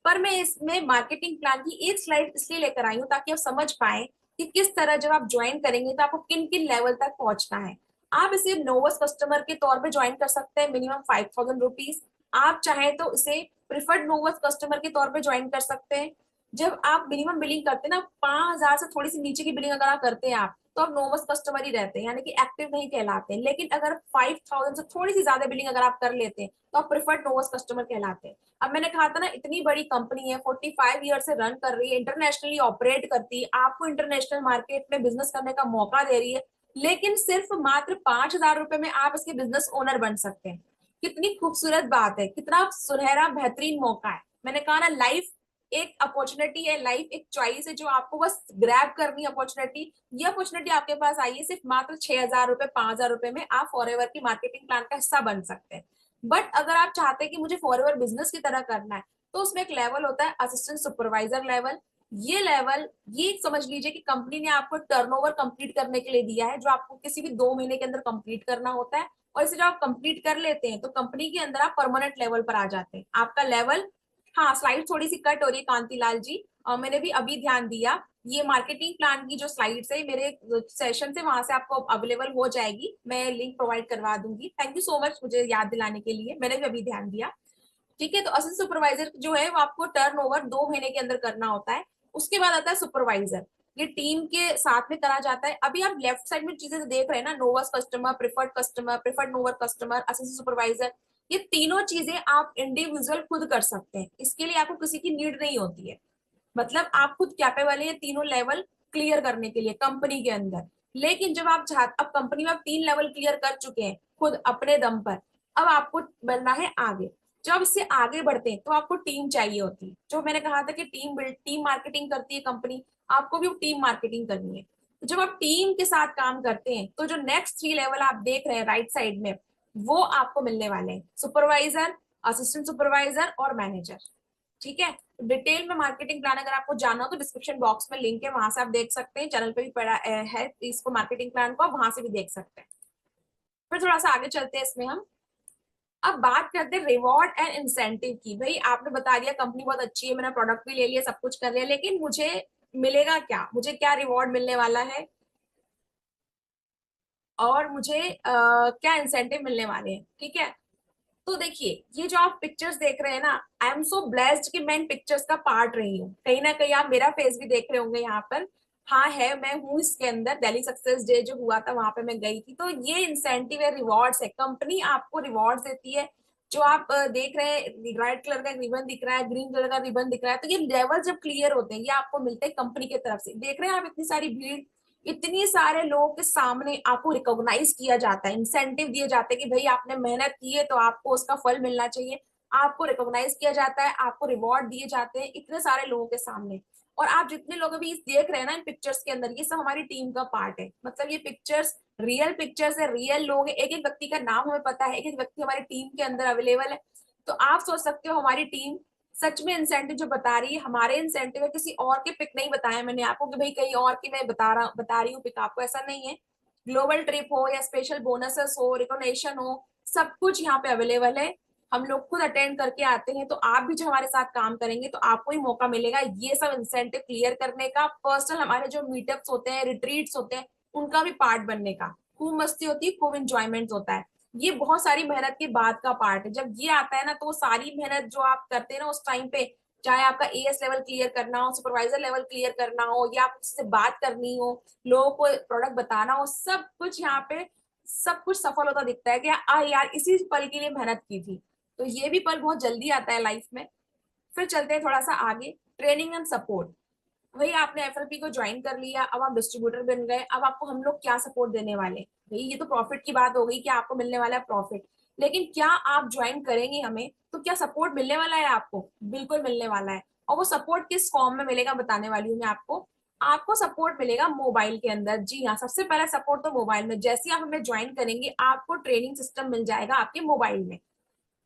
पर मैं इसमें मार्केटिंग प्लान की एक स्लाइड इसलिए लेकर आई हूँ ताकि आप समझ पाए कि किस तरह जब आप ज्वाइन करेंगे तो आपको किन किन लेवल तक पहुंचना है। आप इसे नोवस कस्टमर के तौर पे ज्वाइन कर सकते हैं, मिनिमम 5,000 रुपीज। आप चाहें तो इसे प्रिफर्ड नोवस कस्टमर के तौर पे ज्वाइन कर सकते हैं। जब आप मिनिमम बिलिंग करते हैं ना, 5,000 से थोड़ी सी नीचे की बिलिंग अगर आप करते हैं आप, तो आप नोवस कस्टमर ही रहते हैं, यानी कि एक्टिव नहीं कहलाते हैं। लेकिन अगर 5,000 से थोड़ी सी ज्यादा बिलिंग अगर आप कर लेते हैं तो आप प्रिफर्ड नोवस कस्टमर कहलाते हैं। अब मैंने कहा था ना, इतनी बड़ी कंपनी है, 45 ईयर से रन कर रही है, इंटरनेशनली ऑपरेट करती है, आपको इंटरनेशनल मार्केट में बिजनेस करने का मौका दे रही है, लेकिन सिर्फ मात्र 5,000 रुपए में आप इसके बिजनेस ओनर बन सकते हैं। कितनी खूबसूरत बात है, कितना सुनहरा बेहतरीन मौका है। मैंने कहा ना, लाइफ एक अपॉर्चुनिटी है, लाइफ एक चॉइस है जो आपको बस ग्रैब करनी है अपॉर्चुनिटी। ये अपॉर्चुनिटी आपके पास आई है, सिर्फ मात्र 6,000 रुपए, 5,000 रुपए में आप फॉरएवर की मार्केटिंग प्लान का हिस्सा बन सकते हैं। बट अगर आप चाहते हैं कि मुझे फॉरएवर बिजनेस की तरह करना है, तो उसमें एक लेवल होता है असिस्टेंट सुपरवाइजर लेवल। ये लेवल, ये समझ लीजिए कि कंपनी ने आपको टर्नओवर कंप्लीट करने के लिए दिया है, जो आपको किसी भी 2 महीने के अंदर कंप्लीट करना होता है। और इसे जब आप कंप्लीट कर लेते हैं तो कंपनी के अंदर आप परमानेंट लेवल पर आ जाते हैं। आपका लेवल, हाँ स्लाइड थोड़ी सी कट हो रही है कांतिलाल जी, मैंने भी अभी ध्यान दिया। ये मार्केटिंग प्लान की जो स्लाइड्स है मेरे सेशन से, वहां से आपको अवेलेबल हो जाएगी, मैं लिंक प्रोवाइड करवा दूंगी। थैंक यू सो मच मुझे याद दिलाने के लिए, मैंने भी अभी ध्यान दिया। ठीक है, तो असिस्टेंट सुपरवाइजर जो है वो आपको टर्नओवर 2 महीने के अंदर करना होता है। उसके बाद आता है सुपरवाइजर, ये टीम के साथ में करा जाता है। अभी आप लेफ्ट साइड में चीजें देख रहे हैं ना, novus customer, preferred novus customer, assistant supervisor, ये तीनों चीजें आप इंडिविजुअल खुद कर सकते हैं। इसके लिए आपको किसी की नीड नहीं होती है। मतलब आप खुद कैपेबल है ये तीनों लेवल क्लियर करने के लिए कंपनी के अंदर। लेकिन जब आप अब कंपनी में आप 3 लेवल क्लियर कर चुके हैं खुद अपने दम पर, अब आपको बनना है आगे। जब इससे आगे बढ़ते हैं तो आपको टीम चाहिए होती है। जो मैंने कहा था कि टीम मार्केटिंग करती है कंपनी, आपको भी टीम मार्केटिंग करनी है। तो जब आप टीम के साथ काम करते हैं तो जो नेक्स्ट 3 लेवल आप देख रहे हैं राइट साइड में, वो आपको मिलने वाले हैं, सुपरवाइजर, असिस्टेंट सुपरवाइजर और मैनेजर। ठीक है, डिटेल में मार्केटिंग प्लान अगर आपको जानना हो तो डिस्क्रिप्शन बॉक्स में लिंक है, वहां से आप देख सकते हैं, चैनल पे भी पड़ा है इसको मार्केटिंग प्लान को, वहां से भी देख सकते हैं। फिर थोड़ा सा आगे चलते हैं इसमें हम। अब बात करते हैं रिवॉर्ड एंड इंसेंटिव की। भाई आपने बता दिया कंपनी बहुत अच्छी है, मैंने प्रोडक्ट भी ले लिया, सब कुछ कर लिया, लेकिन मुझे मिलेगा क्या, मुझे क्या रिवॉर्ड मिलने वाला है और मुझे क्या इंसेंटिव मिलने वाले हैं। ठीक है, तो देखिए ये जो आप पिक्चर्स देख रहे हैं ना, आई एम सो ब्लेस्ड कि मैं इन पिक्चर्स का पार्ट रही हूँ। कहीं ना कहीं आप मेरा फेस भी देख रहे होंगे यहाँ पर। हाँ है, मैं हूँ इसके अंदर। दिल्ली सक्सेस डे जो हुआ था वहां पे मैं गई थी। तो ये इंसेंटिव है, रिवॉर्ड्स है, कंपनी आपको रिवॉर्ड्स देती है। जो आप देख रहे हैं, रेड कलर का रिबन दिख रहा है, ग्रीन कलर का रिबन दिख रहा है, तो ये लेवल जब क्लियर होते हैं ये आपको मिलते हैं कंपनी की तरफ से। देख रहे हैं आप इतनी सारी भीड़, इतनी सारे लोगों के सामने आपको रिकॉग्नाइज किया जाता है, इंसेंटिव दिए जाते हैं कि भाई आपने मेहनत की है तो आपको उसका फल मिलना चाहिए। आपको रिकॉग्नाइज किया जाता है, आपको रिवॉर्ड दिए जाते हैं इतने सारे लोगों के सामने। और आप जितने लोग अभी देख रहे हैं ना इन पिक्चर्स के अंदर, ये सब हमारी टीम का पार्ट है। मतलब ये पिक्चर्स रियल पिक्चर्स है, रियल लोग हैं, एक एक व्यक्ति का नाम हमें पता है, एक एक व्यक्ति हमारी टीम के अंदर अवेलेबल है। तो आप सोच सकते हो हमारी टीम सच में इंसेंटिव जो बता रही है, हमारे इंसेंटिव है, किसी और के पिक नहीं बताया मैंने आपको कि भाई कहीं और की मैं बता रही हूँ पिक आपको, ऐसा नहीं है। ग्लोबल ट्रिप हो या स्पेशल बोनसेस हो, रिकॉग्निशन हो, सब कुछ यहाँ पे अवेलेबल है। हम लोग खुद अटेंड करके आते हैं, तो आप भी जो हमारे साथ काम करेंगे तो आपको ही मौका मिलेगा ये सब इंसेंटिव क्लियर करने का, पर्सनल हमारे जो मीटअप्स होते हैं, रिट्रीट्स होते हैं, उनका भी पार्ट बनने का। खूब मस्ती होती है, खूब इंजॉयमेंट होता है। ये बहुत सारी मेहनत के बाद का पार्ट है। जब ये आता है ना, तो वो सारी मेहनत जो आप करते हैं ना उस टाइम पे, चाहे आपका एएस लेवल क्लियर करना हो, सुपरवाइजर लेवल क्लियर करना हो, या आप किसी से बात करनी हो, लोगों को प्रोडक्ट बताना हो, सब कुछ यहाँ पे सब कुछ सफल होता दिखता है कि यार इसी पल के लिए मेहनत की थी। तो ये भी पल बहुत जल्दी आता है लाइफ में। फिर चलते हैं थोड़ा सा आगे, ट्रेनिंग एंड सपोर्ट। भाई आपने एफएलपी को ज्वाइन कर लिया, अब आप डिस्ट्रीब्यूटर बन गए, अब आपको हम लोग क्या सपोर्ट देने वाले। भाई ये तो प्रॉफिट की बात हो गई कि आपको मिलने वाला है प्रॉफिट, लेकिन क्या आप ज्वाइन करेंगे हमें तो क्या सपोर्ट मिलने वाला है आपको? बिल्कुल मिलने वाला है। और वो सपोर्ट किस फॉर्म में मिलेगा बताने वाली हूँ मैं आपको। आपको सपोर्ट मिलेगा मोबाइल के अंदर। जी हाँ, सबसे पहला सपोर्ट तो मोबाइल में। जैसे ही आप हमें ज्वाइन करेंगे आपको ट्रेनिंग सिस्टम मिल जाएगा आपके मोबाइल में।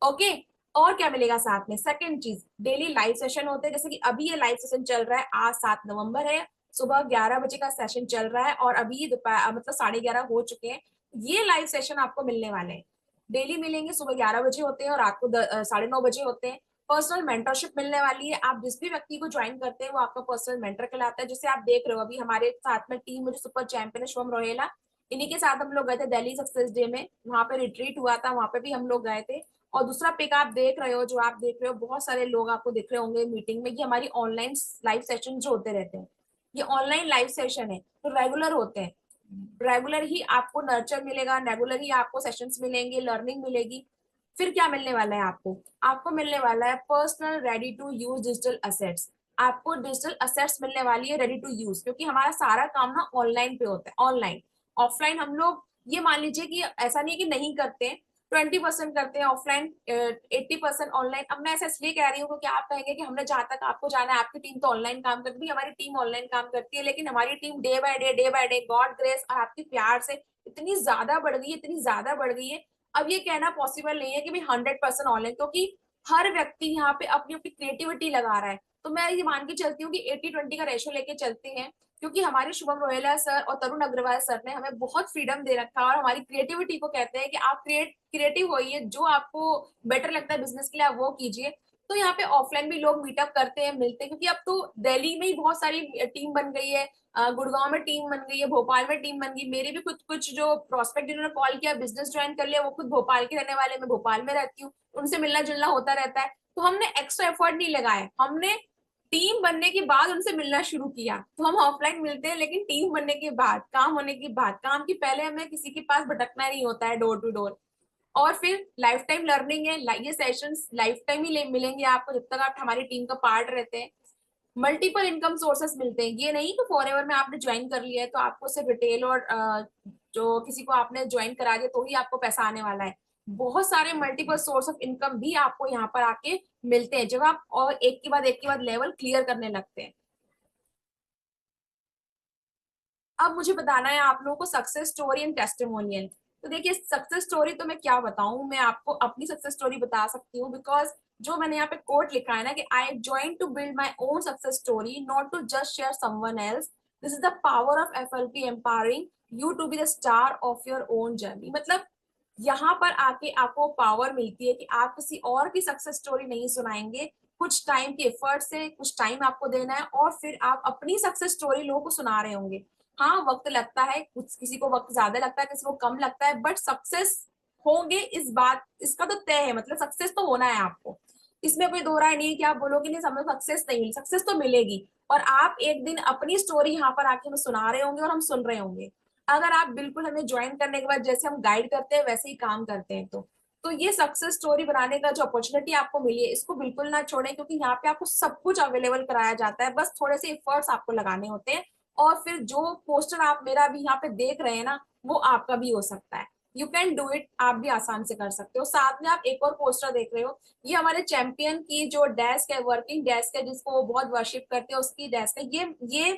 ओके, और क्या मिलेगा साथ में? सेकंड चीज, डेली लाइव सेशन होते हैं। जैसे कि अभी ये लाइव सेशन चल रहा है, आज 7 नवंबर है, सुबह 11 बजे का सेशन चल रहा है और अभी दोपहर मतलब 11:30 हो चुके हैं। ये लाइव सेशन आपको मिलने वाले हैं, डेली मिलेंगे। सुबह 11 बजे होते हैं और रात को 9:30 बजे होते हैं। पर्सनल मेंटरशिप मिलने वाली है। आप जिस भी व्यक्ति को ज्वाइन करते हैं वो आपका पर्सनल मेंटर कहलाता है। जैसे आप देख रहे हो अभी हमारे साथ में टीम में जो सुपर चैंपियन है शुभम रोहेला, इन्हीं के साथ हम लोग गए थे दिल्ली सक्सेस डे में, वहां पे रिट्रीट हुआ था, वहां पे भी हम लोग गए थे। और दूसरा पिक आप देख रहे हो, जो आप देख रहे हो बहुत सारे लोग आपको दिख रहे होंगे मीटिंग में, ये हमारी ऑनलाइन लाइव सेशन जो होते रहते हैं। ये ऑनलाइन लाइव सेशन है तो रेगुलर होते हैं। रेगुलर ही आपको नर्चर मिलेगा, रेगुलर ही आपको सेशंस मिलेंगे, लर्निंग मिलेगी। फिर क्या मिलने वाला है आपको? आपको मिलने वाला है personal ready to use digital assets. आपको डिजिटल असेट्स मिलने वाली है रेडी टू यूज, क्योंकि हमारा सारा काम ना ऑनलाइन पे होता है। ऑनलाइन ऑफलाइन हम लोग ये मान लीजिए कि ऐसा नहीं कि नहीं करते, 20% करते हैं ऑफलाइन, 80% ऑनलाइन। अब मैं ऐसा इसलिए कह रही हूँ क्योंकि आप कहेंगे कि हमने जहां तक आपको जाना है, आपकी टीम तो ऑनलाइन काम करती है। हमारी टीम ऑनलाइन काम करती है, लेकिन हमारी team day by day God grace और आपकी प्यार से इतनी ज्यादा बढ़ गई है, इतनी ज्यादा बढ़ गई है। अब ये कहना पॉसिबल नहीं है कि भाई 100% ऑनलाइन, क्योंकि हर व्यक्ति यहाँ पे अपनी अपनी क्रिएटिविटी लगा रहा है। तो मैं ये मान के चलती हूँ कि 80-20 का रेशो लेके चलते हैं, क्योंकि हमारे शुभम रोहेला सर और तरुण अग्रवाल सर ने हमें बहुत फ्रीडम दे रखा है और हमारी क्रिएटिविटी को कहते हैं कि आप क्रिएटिव होइए, जो आपको बेटर लगता है बिजनेस के लिए आप वो कीजिए। तो यहाँ पे ऑफलाइन भी लोग मीटअप करते हैं, मिलते हैं, क्योंकि अब तो दिल्ली में ही बहुत सारी टीम बन गई है, गुड़गांव में टीम बन गई है, भोपाल में टीम बन गई। मेरे भी खुद कुछ जो प्रोस्पेक्ट जिन्होंने कॉल किया, बिजनेस ज्वाइन कर लिया, वो खुद भोपाल के रहने वाले, मैं भोपाल में रहती हूँ, उनसे मिलना जुलना होता रहता है। तो हमने एक्स्ट्रा एफर्ट नहीं लगाया, हमने टीम बनने के बाद उनसे मिलना शुरू किया। तो हम ऑफलाइन मिलते हैं, लेकिन टीम बनने के बाद, काम होने के बाद, काम की पहले हमें किसी के पास भटकना नहीं होता है डोर टू डोर। और फिर लाइफ टाइम लर्निंग है, ये सेशंस लाइफ टाइम ही मिलेंगे आपको जब तक आप हमारी टीम का पार्ट रहते हैं। मल्टीपल इनकम सोर्सेस मिलते हैं, ये नहीं कि फॉर एवर में आपने ज्वाइन कर लिया है तो आपको सिर्फ रिटेल और जो किसी को आपने ज्वाइन करा दिया तो ही आपको पैसा आने वाला है। बहुत सारे मल्टीपल सोर्स ऑफ इनकम भी आपको यहाँ पर आके मिलते हैं जब आप और एक के बाद लेवल क्लियर करने लगते हैं। अब मुझे बताना है आप लोगों को सक्सेस स्टोरी एंड टेस्टिमोनियल। तो देखिए सक्सेस स्टोरी तो मैं क्या बताऊं, मैं आपको अपनी सक्सेस स्टोरी बता सकती हूँ, बिकॉज जो मैंने यहाँ पे कोट लिखा है ना कि I join to build my own success story not to just share someone else, this is the power of FLP empowering you to be the star of your own journey. मतलब यहाँ पर आके आपको पावर मिलती है कि आप किसी और की सक्सेस स्टोरी नहीं सुनाएंगे, कुछ टाइम के एफर्ट से कुछ टाइम आपको देना है और फिर आप अपनी सक्सेस स्टोरी लोगों को सुना रहे होंगे। हाँ वक्त लगता है, कुछ किसी को वक्त ज्यादा लगता है, किसी को कम लगता है, बट सक्सेस होंगे इस बात इसका तो तय है, मतलब सक्सेस तो होना है आपको। इसमें कोई दो राय नहीं है कि आप बोलोगे नहीं हमें सक्सेस नहीं मिली, सक्सेस तो मिलेगी। और आप एक दिन अपनी स्टोरी यहाँ पर आके हमें सुना रहे होंगे और हम सुन रहे होंगे, अगर आप बिल्कुल हमें ज्वाइन करने के बाद जैसे हम गाइड करते हैं वैसे ही काम करते हैं। तो ये सक्सेस स्टोरी बनाने का जो अपॉर्चुनिटी आपको मिली है इसको बिल्कुल ना छोड़ें, क्योंकि यहाँ पे आपको सब कुछ अवेलेबल कराया जाता है, बस थोड़े से एफर्ट्स आपको लगाने होते हैं। और फिर जो पोस्टर आप मेरा भी यहाँ पे देख रहे हैं ना, वो आपका भी हो सकता है। यू कैन डू इट, आप भी आसान से कर सकते हो। साथ में आप एक और पोस्टर देख रहे हो, ये हमारे चैंपियन की जो डेस्क है, वर्किंग डेस्क है, जिसको वो बहुत वर्शिप करते हैं, उसकी डेस्क है। ये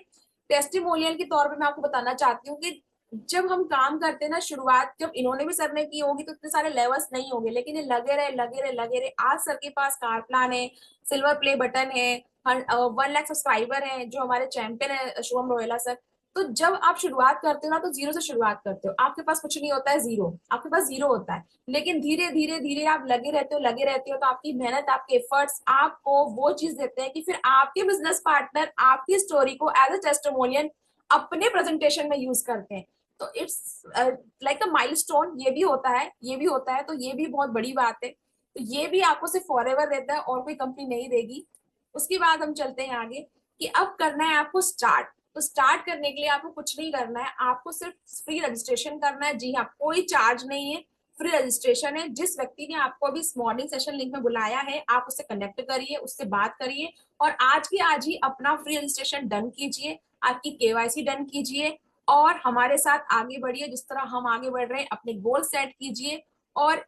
टेस्टिमोनियल के तौर पे मैं आपको बताना चाहती हूँ कि जब हम काम करते हैं ना, शुरुआत जब इन्होंने भी सर ने की होगी तो इतने सारे लेवल्स नहीं होंगे, लेकिन ये लगे रहे लगे रहे लगे रहे। आज सर के पास कार प्लान है, सिल्वर प्ले बटन है, 1 लाख सब्सक्राइबर है, जो हमारे चैंपियन है शुभम रोयला सर। तो जब आप शुरुआत करते हो ना, तो जीरो से शुरुआत करते हो, आपके पास कुछ नहीं होता है, जीरो, आपके पास जीरो होता है। लेकिन धीरे धीरे धीरे आप लगे रहते हो लगे रहते हो, तो आपकी मेहनत आपके एफर्ट्स आपको वो चीज देते हैं कि फिर आपके बिजनेस पार्टनर आपकी स्टोरी को एज अ टेस्टिमोनियल अपने प्रेजेंटेशन में यूज करते हैं। तो इट्स लाइक अ माइलस्टोन, ये भी होता है, ये भी होता है, तो ये भी बहुत बड़ी बात है। तो ये भी आपको सिर्फ फॉरएवर देता है और कोई कंपनी नहीं देगी। उसके बाद हम चलते हैं आगे कि अब करना है आपको स्टार्ट। तो स्टार्ट करने के लिए आपको कुछ नहीं करना है, आपको सिर्फ फ्री रजिस्ट्रेशन करना है। जी हाँ, कोई चार्ज नहीं है, फ्री रजिस्ट्रेशन है। जिस व्यक्ति ने आपको अभी इस मॉर्निंग सेशन लिंक में बुलाया है, आप उससे कनेक्ट करिए, उससे बात करिए और आज की आज ही अपना फ्री रजिस्ट्रेशन डन कीजिए, आपकी केवाईसी डन कीजिए और हमारे साथ आगे बढ़िए। जिस तरह हम आगे बढ़ रहे हैं, अपने गोल सेट कीजिए और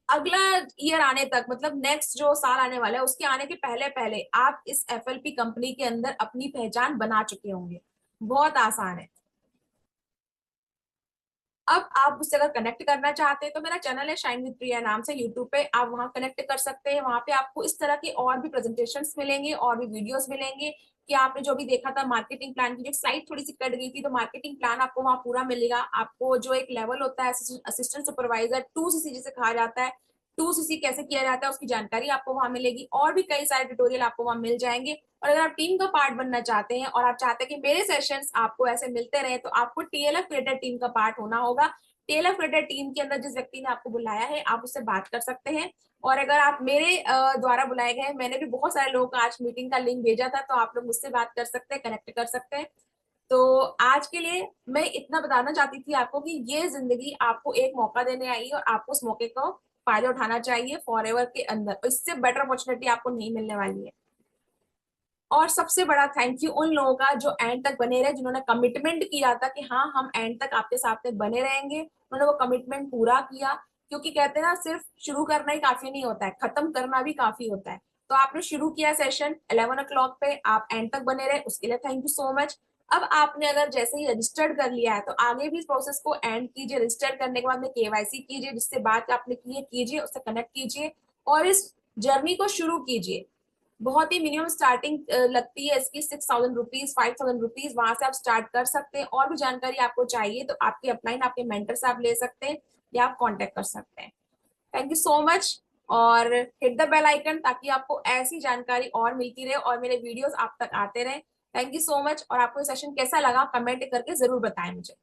अगला ईयर आने तक, मतलब नेक्स्ट जो साल आने वाला है उसके आने के पहले पहले आप इस एफएलपी कंपनी के अंदर अपनी पहचान बना चुके होंगे। बहुत आसान है। अब आप उससे अगर कनेक्ट करना चाहते हैं तो मेरा चैनल है शाइन विद प्रिया नाम से, यूट्यूब पे आप वहां कनेक्ट कर सकते हैं। वहां पे आपको इस तरह के और भी प्रेजेंटेशंस मिलेंगे और भी वीडियोस मिलेंगे कि आपने जो भी देखा था मार्केटिंग प्लान की, जो स्लाइड थोड़ी सी कट गई थी, तो मार्केटिंग प्लान आपको वहां पूरा मिलेगा। आपको जो एक लेवल होता है असिस्टेंट सुपरवाइजर 2 सीसी जिसे कहा जाता है, 2 सीसी कैसे किया जाता है उसकी जानकारी आपको वहां मिलेगी और भी कई सारे ट्यूटोरियल आपको वहां मिल जाएंगे। और अगर आप टीम का पार्ट बनना चाहते हैं और आप चाहते हैं कि मेरे सेशंस आपको ऐसे मिलते रहे, तो आपको टीएलएफ क्रिएटेड टीम का पार्ट होना होगा। टीएलएफ क्रिएटेड टीम के अंदर जिस व्यक्ति ने आपको बुलाया है, आप उससे बात कर सकते हैं। और अगर आप मेरे द्वारा बुलाए गए हैं, मैंने भी बहुत सारे लोगों को आज मीटिंग का लिंक भेजा था, तो आप लोग मुझसे बात कर सकते हैं, कनेक्ट कर सकते हैं। तो आज के लिए मैं इतना बताना चाहती थी आपको कि ये जिंदगी आपको एक मौका देने आई है और आपको उस मौके का फायदा उठाना चाहिए फॉरएवर के अंदर। इससे बेटर अपॉर्चुनिटी आपको नहीं मिलने वाली है। और सबसे बड़ा थैंक यू उन लोगों का जो एंड तक बने रहे, जिन्होंने कमिटमेंट किया था कि हाँ हम एंड तक आपके साथ में बने रहेंगे। उन्होंने वो कमिटमेंट पूरा किया, क्योंकि कहते हैं ना सिर्फ शुरू करना ही काफी नहीं होता है, खत्म करना भी काफी होता है। तो आपने शुरू किया सेशन 11 o'clock पे, आप एंड तक बने रहे, उसके लिए थैंक यू सो मच। अब आपने अगर जैसे ही रजिस्टर्ड कर लिया है, तो आगे भी इस प्रोसेस को एंड कीजिए। रजिस्टर करने के बाद में केवाईसी कीजिए, जिससे बात आपने की है कीजिए, उससे कनेक्ट कीजिए और इस जर्नी को शुरू कीजिए। बहुत ही मिनिमम स्टार्टिंग लगती है इसकी 6,000 रुपीज, 5,000 रुपीज, वहां से आप स्टार्ट कर सकते हैं। और भी जानकारी आपको चाहिए तो आपके अपलाइन आपके मेंटर से आप ले सकते हैं या आप कांटेक्ट कर सकते हैं। थैंक यू सो मच और हिट द बेल आइकन ताकि आपको ऐसी जानकारी और मिलती रहे और मेरे वीडियोस आप तक आते रहे। Thank you so much. और आपको ये सेशन कैसा लगा कमेंट करके जरूर बताएं मुझे।